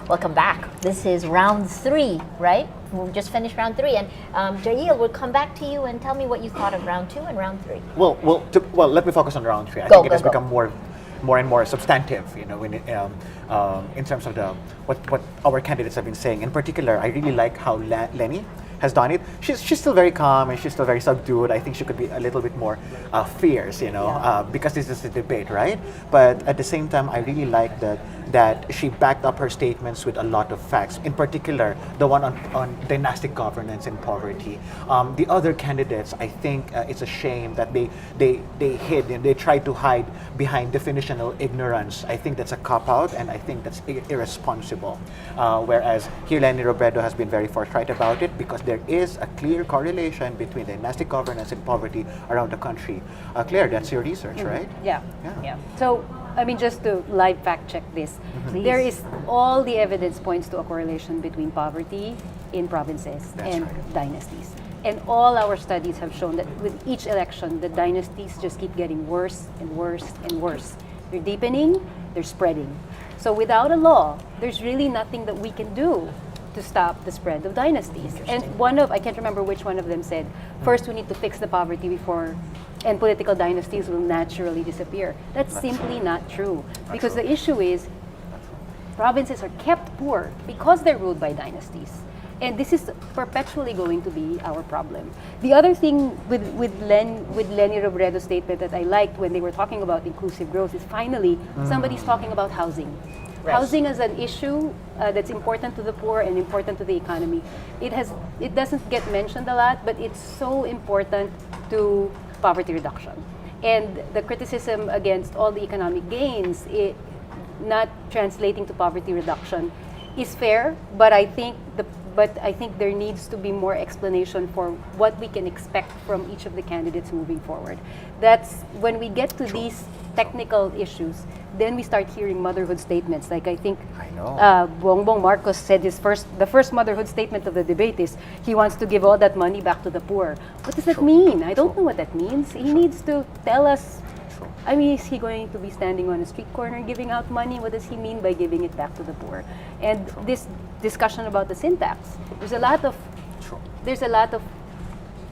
Welcome back. This is round 3, right? We just finished round 3, and Jail, we'll come back to you and tell me what you thought of round 2 and round 3. Well, let me focus on round 3. I Go, think it go, has go. become more and more substantive, in terms of what our candidates have been saying. In particular, I really like how Lenny has done it. She's still very calm and she's still very subdued. I think she could be a little bit more fierce, because this is a debate, right? But at the same time, I really like that she backed up her statements with a lot of facts. In particular, the one on dynastic governance and poverty. The other candidates, I think it's a shame that they hid and they tried to hide behind definitional ignorance. I think that's a cop-out, and I think that's irresponsible. Whereas here, Leni Robredo has been very forthright about it, because there is a clear correlation between dynastic governance and poverty around the country. Claire, that's your research, right? Yeah. So, I mean, just to live fact check this, Please. there is all the evidence points to a correlation between poverty in provinces That's and right. dynasties. And all our studies have shown that with each election, the dynasties just keep getting worse and worse and worse. They're deepening, they're spreading. So without a law, there's really nothing that we can do to stop the spread of dynasties. And I can't remember which one of them said, first we need to fix the poverty before, and political dynasties will naturally disappear. That's simply not true. Because the issue is, provinces are kept poor because they're ruled by dynasties. And this is perpetually going to be our problem. The other thing with Leni Robredo's statement that I liked when they were talking about inclusive growth is finally somebody's talking about housing. Right. Housing is an issue that's important to the poor and important to the economy. It doesn't get mentioned a lot, but it's so important to poverty reduction. And the criticism against all the economic gains, not translating to poverty reduction, is fair, but I think there needs to be more explanation for what we can expect from each of the candidates moving forward. That's when we get to these technical issues, then we start hearing motherhood statements. Like I think I know. Bongbong Marcos said the first motherhood statement of the debate is he wants to give all that money back to the poor. What does that Sure. mean? I don't know what that means. He needs to tell us. Sure. I mean, is he going to be standing on a street corner giving out money? What does he mean by giving it back to the poor? And this discussion about the syntax, there's a lot of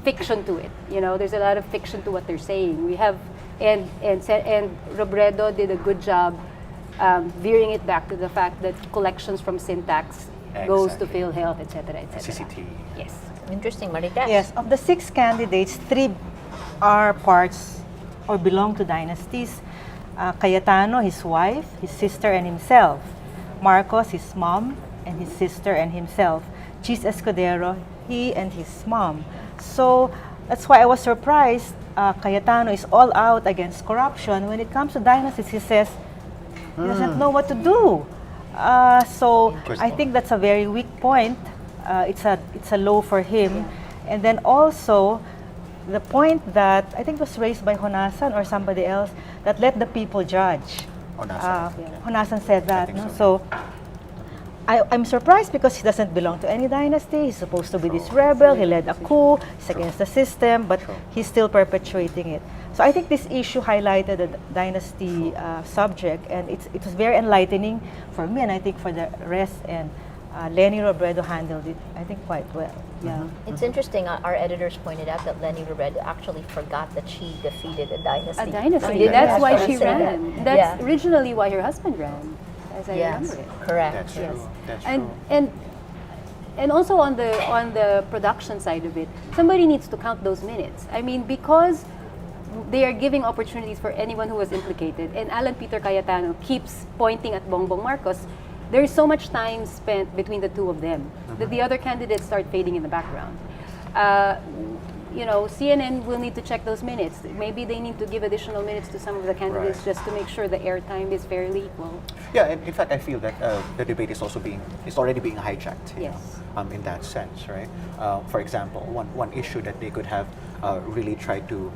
fiction to it. There's a lot of fiction to what they're saying. We have and Robredo did a good job veering it back to the fact that collections from syntax goes to Exactly. PhilHealth, etc., etc. CCT. Yes. Interesting, Marites. Yes, of the 6 candidates, 3 are parts or belong to dynasties. Cayetano, his wife, his sister, and himself. Marcos, his mom, and his sister, and himself. Chis Escudero, he and his mom. So that's why I was surprised. Cayetano is all out against corruption. When it comes to dynasties, he says he doesn't know what to do. So I think that's a very weak point. It's a low for him. And then also the point that I think was raised by Honasan or somebody else, that let the people judge. Honasan. Honasan said that. think No? so. So I'm surprised because he doesn't belong to any dynasty. He's supposed to be this rebel. He led a coup. He's against the system, but he's still perpetuating it. So I think this issue highlighted the dynasty subject, and it was very enlightening for me, and I think for the rest. And Leni Robredo handled it, I think, quite well. Yeah. It's interesting, our editors pointed out that Leni Robredo actually forgot that she defeated a dynasty. A dynasty. Right? That's Yeah, why she she said ran. that. That's Yeah. originally why her husband ran, as I Yes, remember it. correct. That's true. Yes. That's And true. and also on the production side of it, somebody needs to count those minutes. I mean, because they are giving opportunities for anyone who was implicated, and Alan Peter Cayetano keeps pointing at Bongbong Marcos, there is so much time spent between the two of them that the other candidates start fading in the background. CNN will need to check those minutes. Maybe they need to give additional minutes to some of the candidates Right. just to make sure the airtime is fairly equal. Yeah, and in fact, I feel that the debate is already being hijacked. Yes. In that sense, right? For example, one issue that they could have really tried to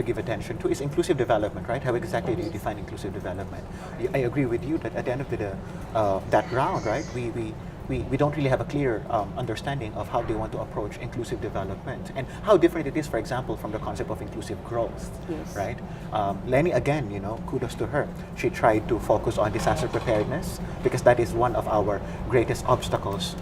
give attention to is inclusive development, right? How exactly do you define inclusive development? I agree with you that at the end of that round, right, we don't really have a clear understanding of how they want to approach inclusive development and how different it is, for example, from the concept of inclusive growth. Yes. Right? Lenny, again, kudos to her. She tried to focus on disaster preparedness because that is one of our greatest obstacles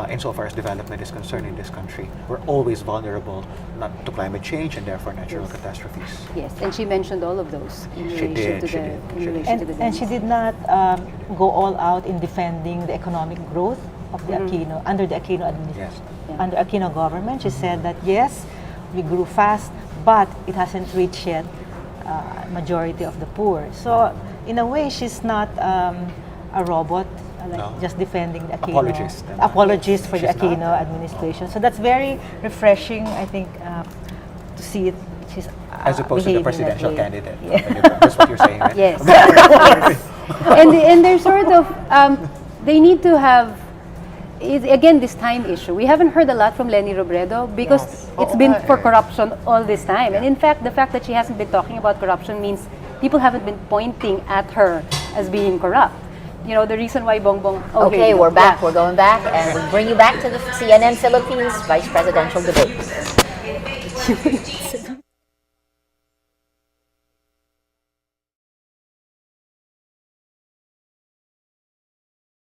insofar as development is concerned in this country. We're always vulnerable not to climate change and therefore natural catastrophes. Yes, and she mentioned all of those in She relation did, to she the did, in she did. relation to the And she did not go all out in defending the economic growth of the Aquino under the Aquino administration. Yes. Under Aquino government, she said that yes, we grew fast, but it hasn't reached yet majority of the poor. So in a way, she's not a robot, No. just defending the Aquino. Apologist. For the She's not. Aquino administration. So that's very refreshing, I think, to see it. She's As opposed to the behaving that presidential way. candidate. Yeah. That's what you're saying, right? Yes. And they're sort of, they need to have, again, this time issue. We haven't heard a lot from Leni Robredo because it's been for corruption all this time. And in fact, the fact that she hasn't been talking about corruption means people haven't been pointing at her as being corrupt. The reason why Bongbong... Okay, we're back. We're going back, and we bring you back to the CNN Philippines vice presidential debate.